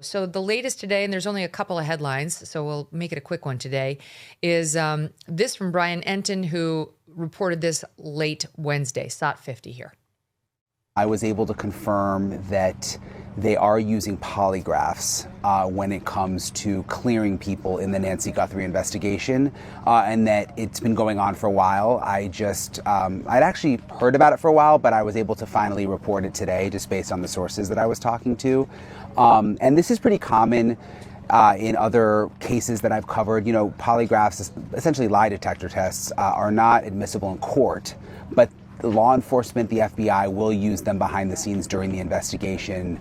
So the latest today, and there's only a couple of headlines, so we'll make it a quick one today, is this from Brian Enton, who reported this late Wednesday, SOT 50 here. I was able to confirm that they are using polygraphs when it comes to clearing people in the Nancy Guthrie investigation, and that it's been going on for a while. I'd actually heard about it for a while, but I was able to finally report it today just based on the sources that I was talking to. And this is pretty common in other cases that I've covered. You know, polygraphs, essentially lie detector tests, are not admissible in court, but the law enforcement, the FBI, will use them behind the scenes during the investigation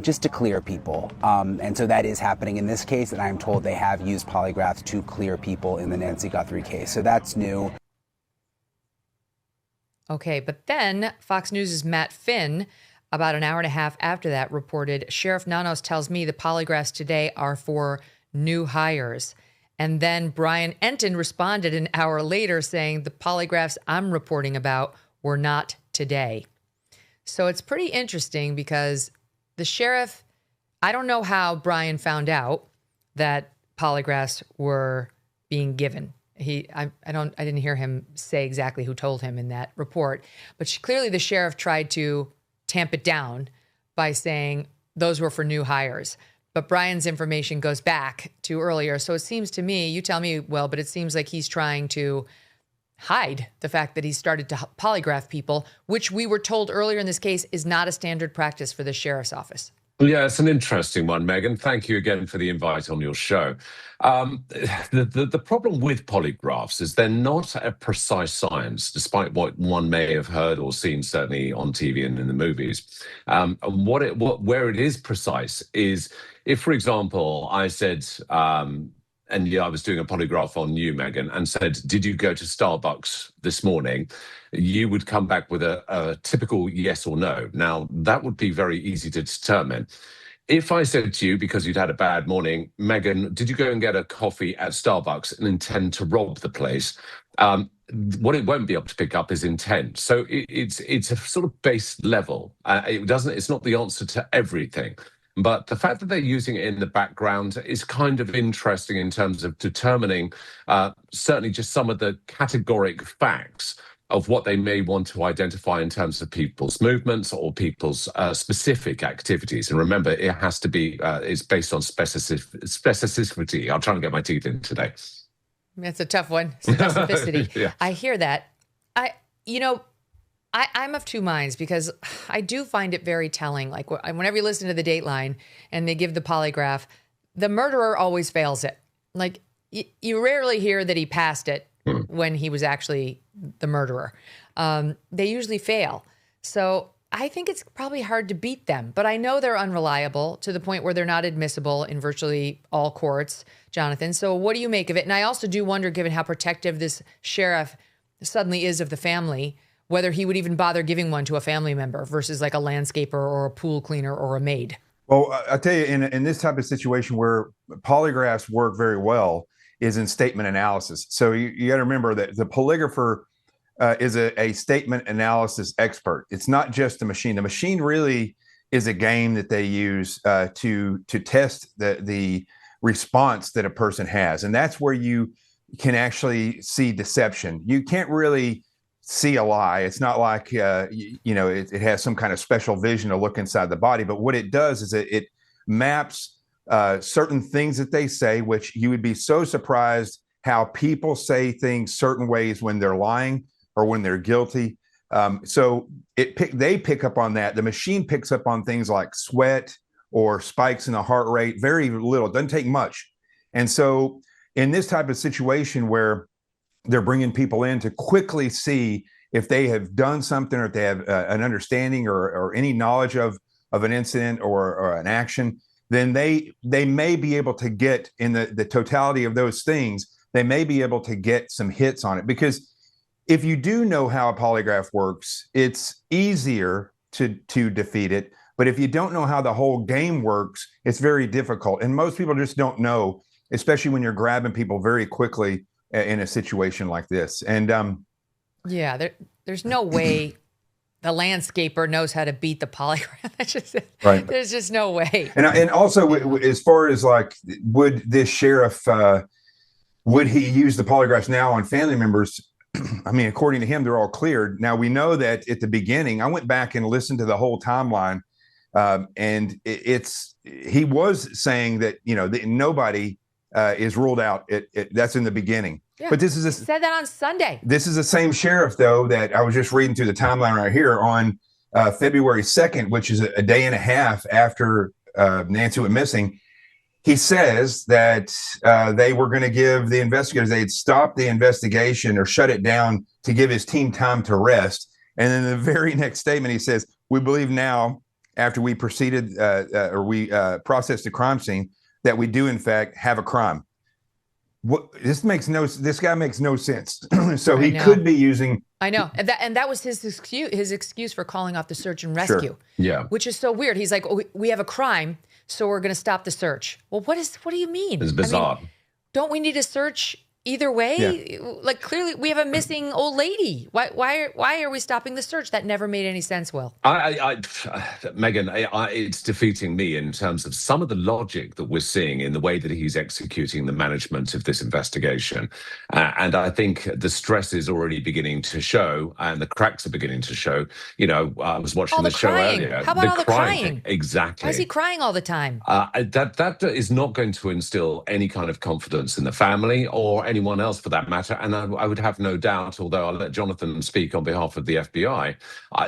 just to clear people. And so that is happening in this case, and I'm told they have used polygraphs to clear people in the Nancy Guthrie case. So that's new. Okay, but then Fox News' Matt Finn, about an hour and a half after that, reported, Sheriff Nanos tells me the polygraphs today are for new hires. And then Brian Enton responded an hour later saying the polygraphs I'm reporting about were not today. So it's pretty interesting because the sheriff, I don't know how Brian found out that polygraphs were being given. I didn't hear him say exactly who told him in that report, but clearly the sheriff tried to tamp it down by saying those were for new hires. But Brian's information goes back to earlier. So it seems to me, you tell me, well, but it seems like he's trying to hide the fact that he started to polygraph people, which we were told earlier in this case is not a standard practice for the sheriff's office. Yeah, it's an interesting one, Megyn. Thank you again for the invite on your show. The problem with polygraphs is they're not a precise science, despite what one may have heard or seen, certainly on TV and in the movies. And where it is precise is if, for example, I said, and yeah, I was doing a polygraph on you, Megyn, and said, did you go to Starbucks this morning? You would come back with a typical yes or no. Now, that would be very easy to determine. If I said to you, because you'd had a bad morning, Megyn, did you go and get a coffee at Starbucks and intend to rob the place? What it won't be able to pick up is intent. So it's a sort of base level. It's not the answer to everything. But the fact that they're using it in the background is kind of interesting in terms of determining certainly just some of the categoric facts of what they may want to identify in terms of people's movements or people's specific activities. And remember, it has to be, it's based on specificity. I'm trying to get my teeth in today. That's a tough one, specificity. Yeah. I hear that. I'm of two minds because I do find it very telling. Like whenever you listen to the Dateline and they give the polygraph, the murderer always fails it. Like you rarely hear that he passed it when he was actually the murderer. They usually fail. So I think it's probably hard to beat them, but I know they're unreliable to the point where they're not admissible in virtually all courts, Jonathan. So what do you make of it? And I also do wonder, given how protective this sheriff suddenly is of the family, whether he would even bother giving one to a family member versus like a landscaper or a pool cleaner or a maid. Well, I'll tell you, in this type of situation where polygraphs work very well is in statement analysis. So you got to remember that the polygrapher is a statement analysis expert. It's not just the machine. The machine really is a game that they use to test the response that a person has. And that's where you can actually see deception. You can't really see a lie. It's not like, it has some kind of special vision to look inside the body. But what it does is it maps certain things that they say, which you would be so surprised how people say things certain ways when they're lying or when they're guilty. So they pick up on that. The machine picks up on things like sweat or spikes in the heart rate, very little, doesn't take much. And so in this type of situation where they're bringing people in to quickly see if they have done something or if they have an understanding or any knowledge of an incident or an action, then they may be able to get, in the totality of those things, they may be able to get some hits on it. Because if you do know how a polygraph works, it's easier to defeat it. But if you don't know how the whole game works, it's very difficult. And most people just don't know, especially when you're grabbing people very quickly in a situation like this. And there's no way the landscaper knows how to beat the polygraph. Right. There's just no way. And also, as far as like, would this sheriff, would he use the polygraphs now on family members? I mean, according to him, they're all cleared. Now, we know that at the beginning, I went back and listened to the whole timeline, and he was saying that, that nobody is ruled out. That's in the beginning. Yeah, but this is he said that on Sunday. This is the same sheriff, though, that I was just reading through the timeline right here on February 2nd, which is a day and a half after Nancy went missing. He says that they were going to give the investigators, they'd stop the investigation or shut it down to give his team time to rest. And then the very next statement, he says, we believe now, after we proceeded we processed the crime scene, that we do, in fact, have a crime. This guy makes no sense. So he could be using. I know. And that was his excuse for calling off the search and rescue. Sure. Yeah. Which is so weird. He's like, we have a crime, so we're going to stop the search. Well, what do you mean? It's bizarre. I mean, don't we need a searge either way? Yeah. Like, clearly we have a missing old lady. Why are we stopping the search? That never made any sense, Will. Megyn, it's defeating me in terms of some of the logic that we're seeing in the way that he's executing the management of this investigation. And I think the stress is already beginning to show and the cracks are beginning to show. I was watching the show earlier. How about all the crying? Exactly. Why is he crying all the time? That is not going to instill any kind of confidence in the family or anyone else for that matter. And I would have no doubt, although I'll let Jonathan speak on behalf of the FBI,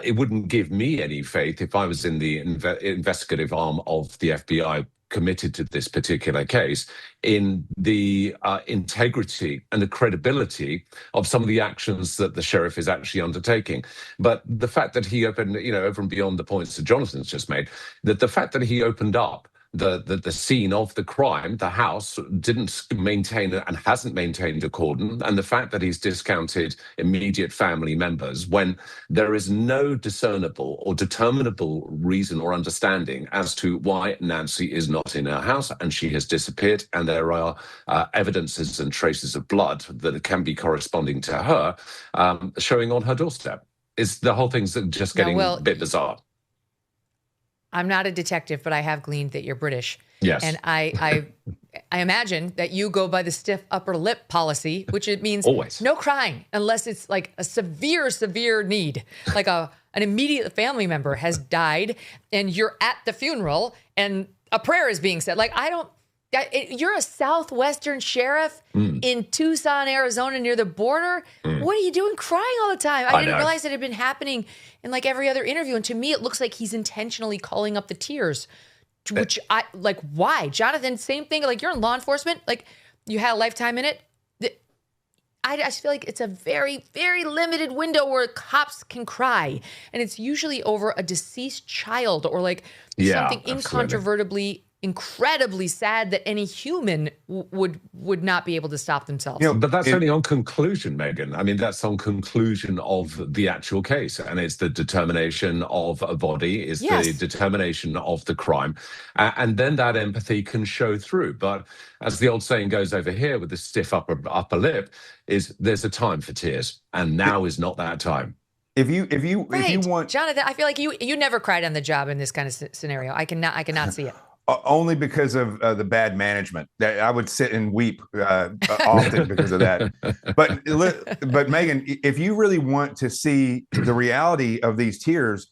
it wouldn't give me any faith if I was in the investigative arm of the FBI committed to this particular case in the integrity and the credibility of some of the actions that the sheriff is actually undertaking. But the fact that he opened, over and beyond the points that Jonathan's just made, that the fact that he opened up the scene of the crime, the house, didn't maintain and hasn't maintained a cordon, and the fact that he's discounted immediate family members when there is no discernible or determinable reason or understanding as to why Nancy is not in her house and she has disappeared, and there are evidences and traces of blood that can be corresponding to her showing on her doorstep. The whole thing's just getting a bit bizarre. I'm not a detective, but I have gleaned that you're British. Yes. And I imagine that you go by the stiff upper lip policy, which it means always no crying unless it's like a severe need, like an immediate family member has died and you're at the funeral and a prayer is being said. Like, you're a Southwestern sheriff in Tucson, Arizona, near the border. What are you doing crying all the time? I didn't realize it had been happening in like every other interview. And to me, it looks like he's intentionally calling up the tears, which why? Jonathan, same thing. Like, you're in law enforcement. Like, you had a lifetime in it. I just feel like it's a very, very limited window where cops can cry. And it's usually over a deceased child or like something incontrovertibly incredibly sad that any human would not be able to stop themselves. But that's only on conclusion, Megyn. I mean, that's on conclusion of the actual case. And it's the determination of a body, it's the determination of the crime. And then that empathy can show through. But as the old saying goes over here with the stiff upper lip, there's a time for tears. And now is not that time. If you want, Jonathan, I feel like you never cried on the job in this kind of scenario. I cannot see it. Only because of the bad management. That I would sit and weep often because of that. But Megyn, if you really want to see the reality of these tears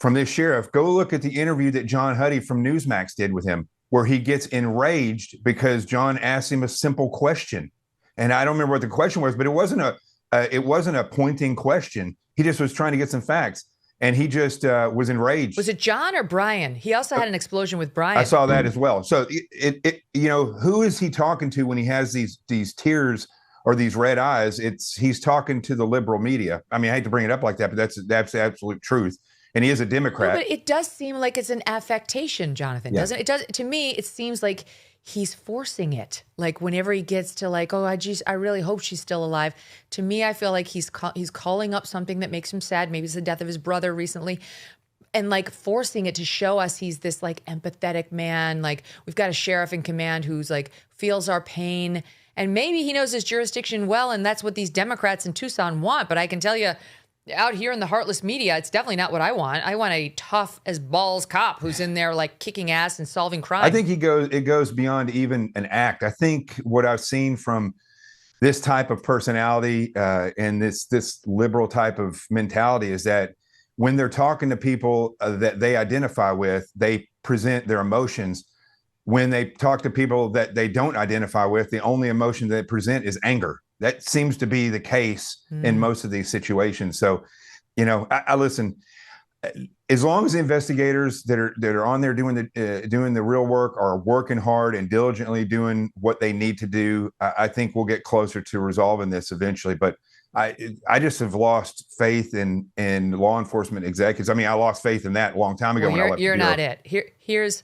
from this sheriff, go look at the interview that John Huddy from Newsmax did with him, where he gets enraged because John asked him a simple question, and I don't remember what the question was, but it wasn't a pointing question. He just was trying to get some facts. And he just was enraged. Was it John or Brian? He also had an explosion with Brian. I saw that as well. So who is he talking to when he has these tears or these red eyes? He's talking to the liberal media. I mean, I hate to bring it up like that, but that's the absolute truth. And he is a Democrat. No, but it does seem like it's an affectation, Jonathan, doesn't it? It does. To me, it seems like he's forcing it. Like whenever he gets to like, I really hope she's still alive. To me, I feel like he's calling up something that makes him sad. Maybe it's the death of his brother recently. And like forcing it to show us he's this like empathetic man. Like we've got a sheriff in command who's like feels our pain. And maybe he knows his jurisdiction well. And that's what these Democrats in Tucson want. But I can tell you, out here in the heartless media, it's definitely not what I want. I want a tough as balls cop who's in there like kicking ass and solving crime. I think it goes beyond even an act. I think what I've seen from this type of personality and this liberal type of mentality is that when they're talking to people that they identify with, they present their emotions. When they talk to people that they don't identify with, the only emotion they present is anger. That seems to be the case in most of these situations. So, I listen. As long as the investigators that are on there doing the real work are working hard and diligently doing what they need to do, I think we'll get closer to resolving this eventually. But I just have lost faith in law enforcement executives. I mean, I lost faith in that a long time ago. Well, when I left you're the Bureau. not it. Here's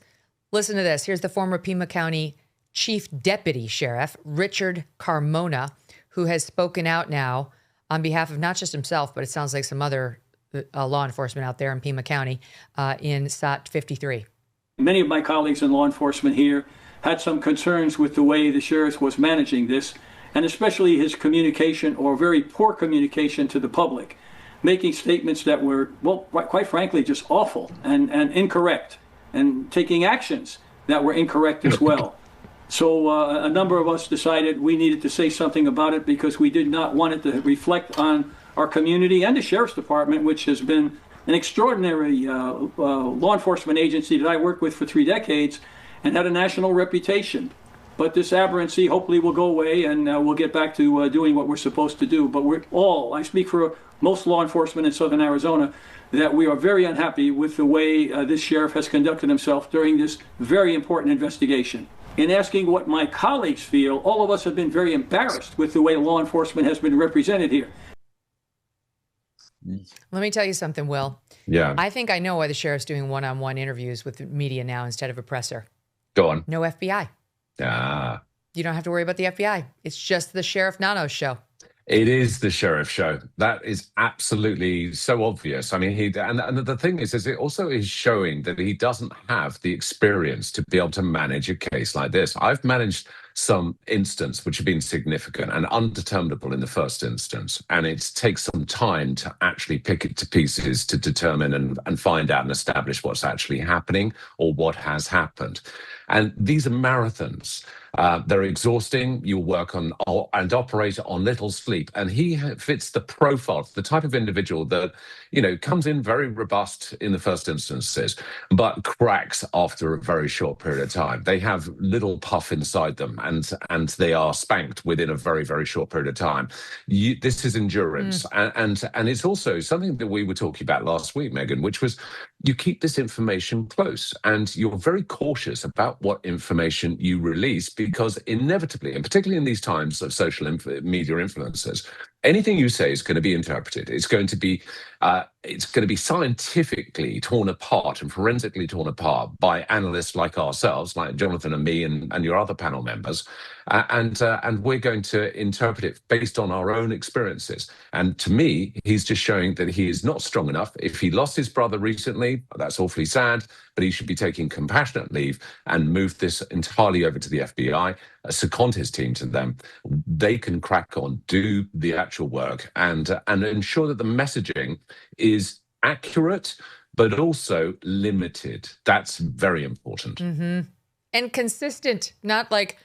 listen to this. Here's the former Pima County Chief Deputy Sheriff Richard Carmona, who has spoken out now on behalf of not just himself, but it sounds like some other law enforcement out there in Pima County in SOT 53. Many of my colleagues in law enforcement here had some concerns with the way the sheriff was managing this, and especially his communication, or very poor communication, to the public, making statements that were, well, quite frankly, just awful and incorrect, and taking actions that were incorrect as well. So a number of us decided we needed to say something about it, because we did not want it to reflect on our community and the Sheriff's Department, which has been an extraordinary law enforcement agency that I worked with for 3 decades and had a national reputation. But this aberrancy hopefully will go away, and we'll get back to doing what we're supposed to do. But I speak for most law enforcement in Southern Arizona, that we are very unhappy with the way this sheriff has conducted himself during this very important investigation. In asking what my colleagues feel, all of us have been very embarrassed with the way law enforcement has been represented here. Let me tell you something, Will. Yeah. I think I know why the sheriff's doing one-on-one interviews with the media now instead of a presser. Go on. No FBI. Ah. You don't have to worry about the FBI. It's just the Sheriff Nanos show. It is the sheriff show. That is absolutely so obvious. I mean, and the thing is it also is showing that he doesn't have the experience to be able to manage a case like this. I've managed some incidents which have been significant and undeterminable in the first instance, and it takes some time to actually pick it to pieces to determine and find out and establish what's actually happening or what has happened. And these are marathons. They're exhausting. You work on and operate on little sleep. And he fits the profile, the type of individual that, comes in very robust in the first instances, but cracks after a very short period of time. They have little puff inside them, and they are spanked within a very, very short period of time. This is endurance. And it's also something that we were talking about last week, Megyn, which was you keep this information close, and you're very cautious about what information you release, because inevitably, and particularly in these times of social media influencers, anything you say is going to be interpreted. It's going to be scientifically torn apart and forensically torn apart by analysts like ourselves, like Jonathan and me and your other panel members, and we're going to interpret it based on our own experiences. And to me, he's just showing that he is not strong enough. If he lost his brother recently, that's awfully sad, but he should be taking compassionate leave and move this entirely over to the FBI, second his team to them. They can crack on, do the actual work, and ensure that the messaging is accurate, but also limited. That's very important. Mm-hmm. And consistent, not like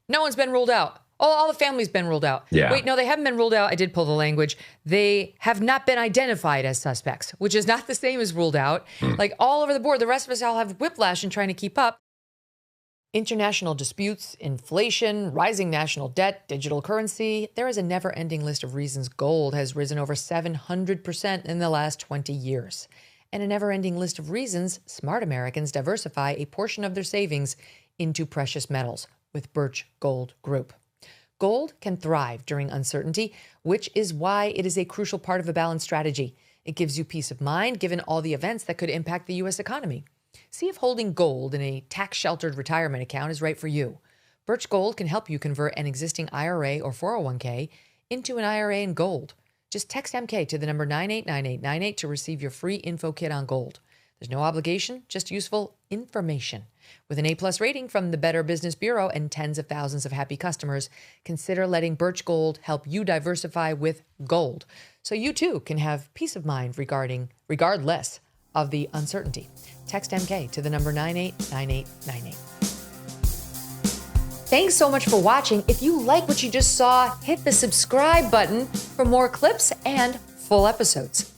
no one's been ruled out. Oh, all the family's been ruled out. Yeah. Wait, no, they haven't been ruled out. I did pull the language. They have not been identified as suspects, which is not the same as ruled out. Like all over the board, the rest of us all have whiplash in trying to keep up. International disputes, inflation, rising national debt, digital currency. There is a never-ending list of reasons gold has risen over 700% in the last 20 years. And a never-ending list of reasons smart Americans diversify a portion of their savings into precious metals with Birch Gold Group. Gold can thrive during uncertainty, which is why it is a crucial part of a balanced strategy. It gives you peace of mind given all the events that could impact the U.S. economy. See if holding gold in a tax-sheltered retirement account is right for you. Birch Gold can help you convert an existing IRA or 401k into an IRA in gold. Just text MK to the number 989898 to receive your free info kit on gold. There's no obligation, just useful information. With an A+ rating from the Better Business Bureau and tens of thousands of happy customers, consider letting Birch Gold help you diversify with gold, so you too can have peace of mind regardless of the uncertainty. Text MK to the number 989898. Thanks so much for watching. If you like what you just saw, hit the subscribe button for more clips and full episodes.